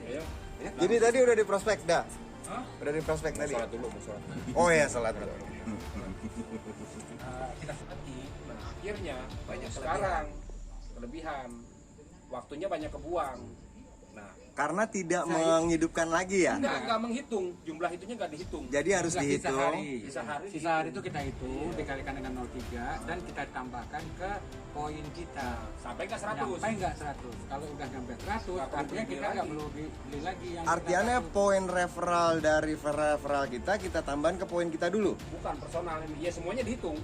Ayo. Jadi tadi udah di prospek dah. Hah? Udah di prospek tadi. Sholat dulu, mau sholat. Oh ya, salat dulu. Kita seperti akhirnya banyak sekarang kelebihan, waktunya banyak kebuang. Nah, Karena tidak menghidupkan lagi ya. enggak menghitung, jumlah itunya enggak dihitung. Jadi harus Sisa dihitung. hari. Sisa hari Sisa hari itu kita hitung dikalikan dengan 0,3 dan kita tambahkan ke poin kita. Sampai enggak 100. Sampai nggak 100. Kalau udah nyampe 100, Nggak perlu artinya beli kita nggak lagi. perlu beli lagi yang Artinya kita poin referral dari referral kita tambahin ke poin kita dulu. Bukan personal ini, ya semuanya dihitung.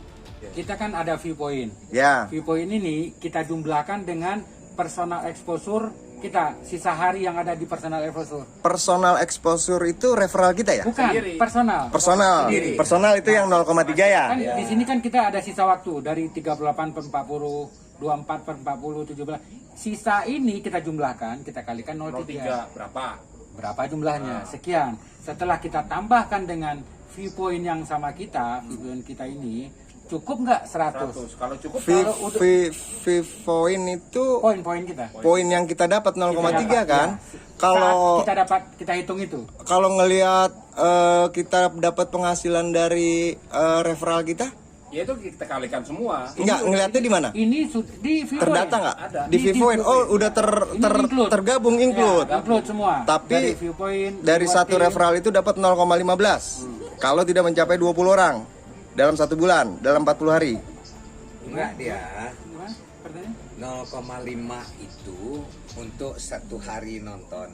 Kita kan ada view point. Ya. View point ini kita jumlahkan dengan personal exposure kita, sisa hari yang ada di personal exposure. Personal exposure itu referral kita ya? Bukan, Sendiri. personal. Personal. Sendiri. Personal itu yang 0,3 ya? Kan di sini kan kita ada sisa waktu dari 38 per 40, 24 per 40, 17. Sisa ini kita jumlahkan, kita kalikan 0,3. 03 berapa? Berapa jumlahnya? Sekian. Setelah kita tambahkan dengan viewpoint yang sama kita, viewpoint kita ini, cukup nggak 100? 100. Kalau cukup Kalau udah- Point itu Poin-poin kita. poin yang kita dapat 0,3 Kita dapat, kan? ya. Kalau Saat kita dapat, kita hitung itu. kalau ngelihat kita dapat penghasilan dari referral kita, ya itu kita kalikan semua. enggak ngelihatnya di mana? Ini di viewpoint. Terdata nggak? Ada. Di Viewpoint. Oh, udah Ini include. tergabung Ya, include. upload semua. Tapi dari viewpoint, Dari satu viewpoint, referral itu dapat 0,15. Kalau tidak mencapai 20 orang dalam 1 bulan, dalam 40 hari. Enggak dia Gimana? Pertanyaan? 0,5 itu untuk 1 hari nonton.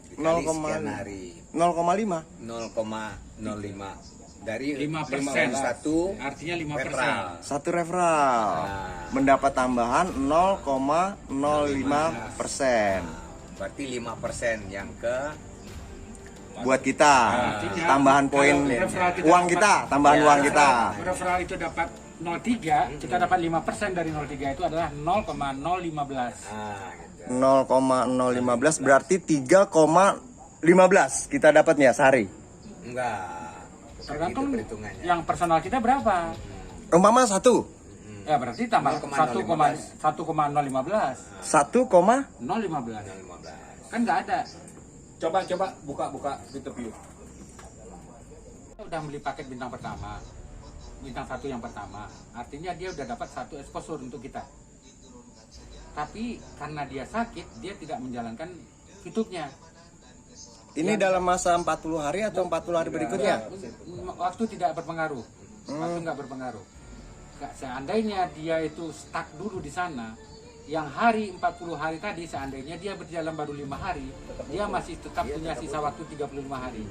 Dikali 0,5. sekian hari 0,5. 0,05 dari 5%. satu Artinya 5%. referral. Satu referral mendapat tambahan 0,05%. Berarti 5% yang ke Buat kita, Artinya, tambahan poin kalau referral kita uang dapat- kita, tambahan Ya. uang kita. Referral itu dapat 0,3, kita dapat 5% dari 0,3 itu adalah 0,015. gitu. 0,015 berarti 3,15 kita dapatnya sehari. Enggak. Tergantung Begitu perhitungannya. yang personal kita berapa. Umpama 1, Ya berarti tambah 0,015. 1,015. 1, 0,15. 0,15. Kan nggak ada. Coba buka YouTube view. Kita udah beli paket bintang pertama, bintang 1 yang pertama, artinya dia udah dapat 1 exposure untuk kita. Tapi karena dia sakit, dia tidak menjalankan YouTube-nya. ini dalam masa 40 hari atau 40 hari berikutnya? Waktu tidak berpengaruh, waktu nggak berpengaruh. Seandainya dia itu stuck dulu di sana, yang hari 40 hari tadi, seandainya dia berjalan baru 5 hari, dia masih tetap punya sisa waktu 35 hari.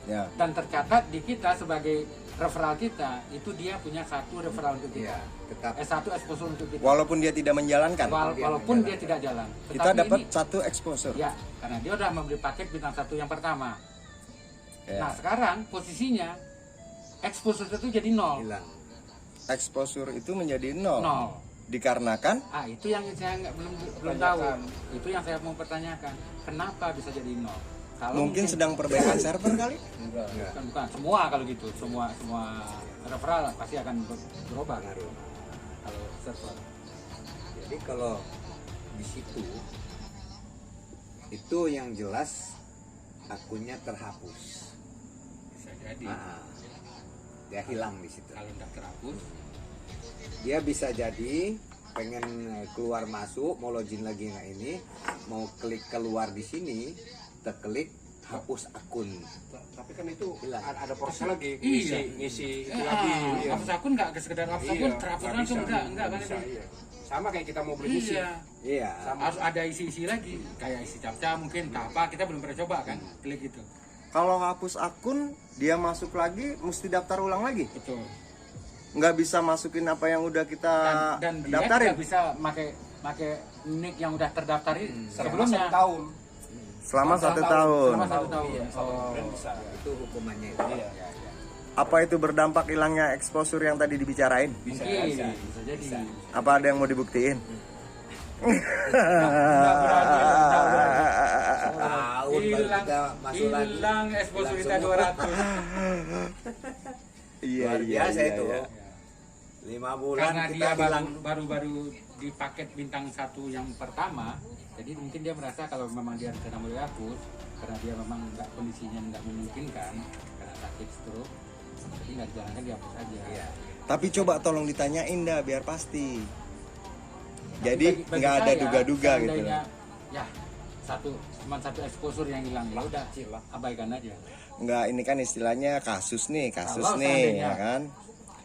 Ya. Dan tercatat di kita sebagai referral kita, itu dia punya 1 referral untuk kita. Iya, tetap 1 exposure untuk kita. Walaupun dia tidak menjalankan, Walaupun dia tidak jalan. kita Tetapi dapat ini- 1 exposure. ya, karena dia udah membeli paket bintang 1 yang pertama. Ya. Nah, sekarang posisinya exposure itu jadi 0. hilang. Exposure itu menjadi 0. 0. Dikarenakan Itu yang saya belum tahu. Itu yang saya mau pertanyakan. Kenapa bisa jadi 0? Kalau mungkin sedang perbaikan server kali. bukan semua kalau gitu. Semua referral pasti akan berubah Pengaruh. kalau server. Jadi kalau di situ itu yang jelas akunnya terhapus. Bisa jadi. Dia hilang di situ. Kalau tidak terhapus, Dia bisa jadi pengen keluar masuk, mau login lagi nggak ini, mau klik keluar di sini, terklik hapus akun. Tapi kan itu Hilang. ada proses lagi, Iya. ngisi itu lagi. Iya. hapus akun nggak sekedar hapus akun, terhapus nggak langsung bisa. enggak kan Bisa, itu. iya. Sama kayak kita mau beli isi. Iya. Iya. Harus ada isi-isi lagi, kayak isi captcha mungkin, tak apa, kita belum pernah coba kan, klik itu. Kalau hapus akun, dia masuk lagi mesti daftar ulang lagi. Betul. Nggak bisa masukin apa yang udah kita Dan dia daftarin. tidak bisa pakai nick yang udah terdaftarin Selama sebelumnya. 1 tahun. Selama 1 tahun. Selama 1 tahun. Iya, Oh. brand bisa. Itu hukumannya itu. Iya. Apa itu berdampak hilangnya exposure yang tadi dibicarain? Mungkin bisa. bisa jadi. Apa ada yang mau dibuktiin? Tahun baru kita masuk lagi. Hilang exposure kita Hilang semua. 200. Iya, Luar biasa itu. 5 bulan Karena kita dia bilang baru di paket bintang 1 yang pertama, jadi mungkin dia merasa kalau memang dia rencana mau dihapus, karena dia memang kondisinya nggak memungkinkan karena sakit stroke, jadi nggak dijalankan, dihapus aja. iya. Tapi coba tolong ditanyain dah biar pasti. Jadi Bagi nggak ada saya, duga-duga gitu. seandainya, ya cuma satu exposure yang hilang, ya udah abaikan aja. Nggak, ini kan istilahnya kasus nih, Kalau nih, seandainya ya kan?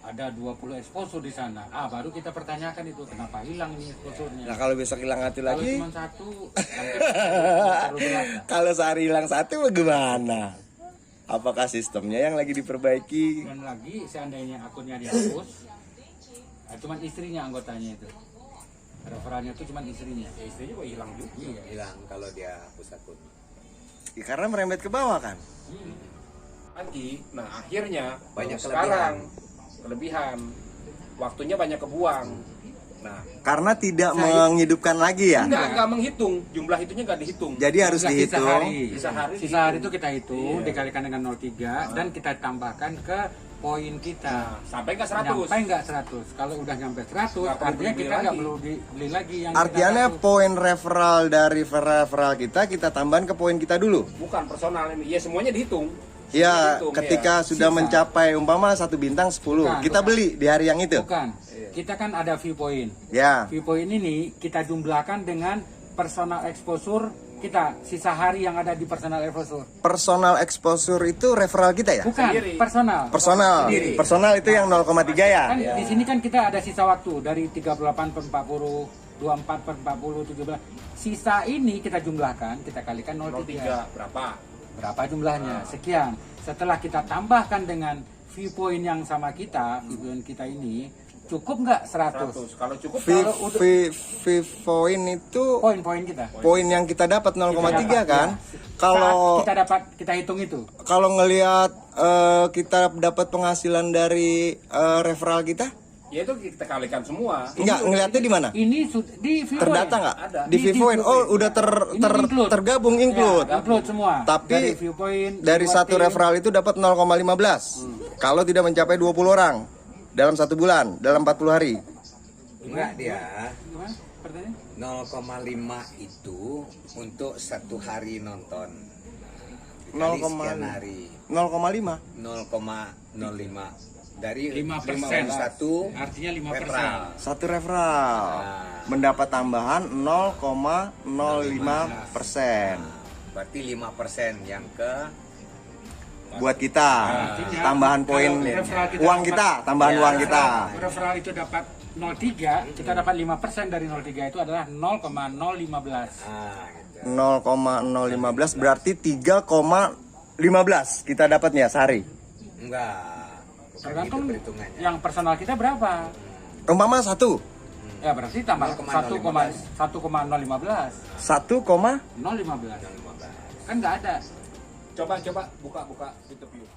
ada 20 exposure di sana, baru kita pertanyakan itu kenapa hilang ini exposure-nya. Nah kalau besok hilang satu Kalau lagi, cuma satu, nanti terlalu berat. kalau sehari hilang satu bagaimana? Apakah sistemnya yang lagi diperbaiki? Dan lagi seandainya akunnya dihapus, cuman istrinya anggotanya itu. Referannya itu cuman istrinya. Ya, istrinya kok hilang juga. Iya. Hilang kalau dia hapus akun. Ya, karena merembet ke bawah kan? Lagi, nah akhirnya Banyak baru sekarang kelebihan, waktunya banyak kebuang. Nah, Karena tidak menghidupkan lagi ya? nggak menghitung, jumlah itunya nggak dihitung. Jadi harus Sisa dihitung. hari. Sisa hari Sisa hari itu kita hitung, dikalikan dengan 0,3 dan kita tambahkan ke poin kita. Sampai nggak 100. Sampai nggak 100. Kalau udah nyampe 100, Nggak perlu artinya beli kita nggak lagi. perlu beli lagi yang Artinya kita poin referral dari referral kita tambahan ke poin kita dulu. Bukan personal ini, ya semuanya dihitung. Ya, Dihitung, ketika ya. sudah Sisa. mencapai umpama 1 bintang 10, Bukan, kita bukan. beli di hari yang itu. Bukan. Kita kan ada viewpoint. Ya, Viewpoint ini kita jumlahkan dengan personal exposure kita, sisa hari yang ada di personal exposure. personal exposure itu referral kita ya? Bukan, Sendiri. personal. Personal. Sendiri. Personal itu yang 0,3 ya? Kan di sini kan kita ada sisa waktu dari 38 per 40, 24 per 40, 17. Sisa ini kita jumlahkan, kita kalikan 0,3. 03 berapa? Berapa jumlahnya? Sekian. Setelah kita tambahkan dengan viewpoint yang sama kita, viewpoint kita ini, cukup nggak 100? 100. Kalau cukup Kalau udah- Point itu Poin-poin kita. poin yang kita dapat 0,3 kan? Saat Kalau kita hitung itu. kalau ngelihat kita dapat penghasilan dari referral kita, ya itu kita kalikan semua. enggak ngelihatnya di mana? Ini di viewpoint. Terdata nggak? Ada. Di Viewpoint. Oh, udah Ini include. tergabung Ya, include. include semua. Tapi dari viewpoint, Dari satu viewpoint, referral itu dapat 0,15. Kalau tidak mencapai 20 orang dalam 1 bulan, dalam 40 hari. Enggak dia. Gimana? Pertanyaan? 0,5 itu untuk 1 hari nonton. 0,5. Dikali sekian hari. 0,5. 0,05 dari 5%. satu Artinya 5%. referral. Satu referral mendapat tambahan 0,05%. Berarti 5% yang ke Buat kita, Artinya, tambahan poin kalau referral kita uang dapat- kita, tambahan Ya, uang kita. Referral itu dapat 0,3, kita dapat 5% dari 0,3 itu adalah 0,015. gitu. 0,015 berarti 3,15 kita dapatnya sehari. Enggak. Bukan Tergantung gitu perhitungannya. yang personal kita berapa. Umpama 1, Ya berarti tambah 0,015. 1,015. 1, 0,15. Kan nggak ada. Coba buka YouTube.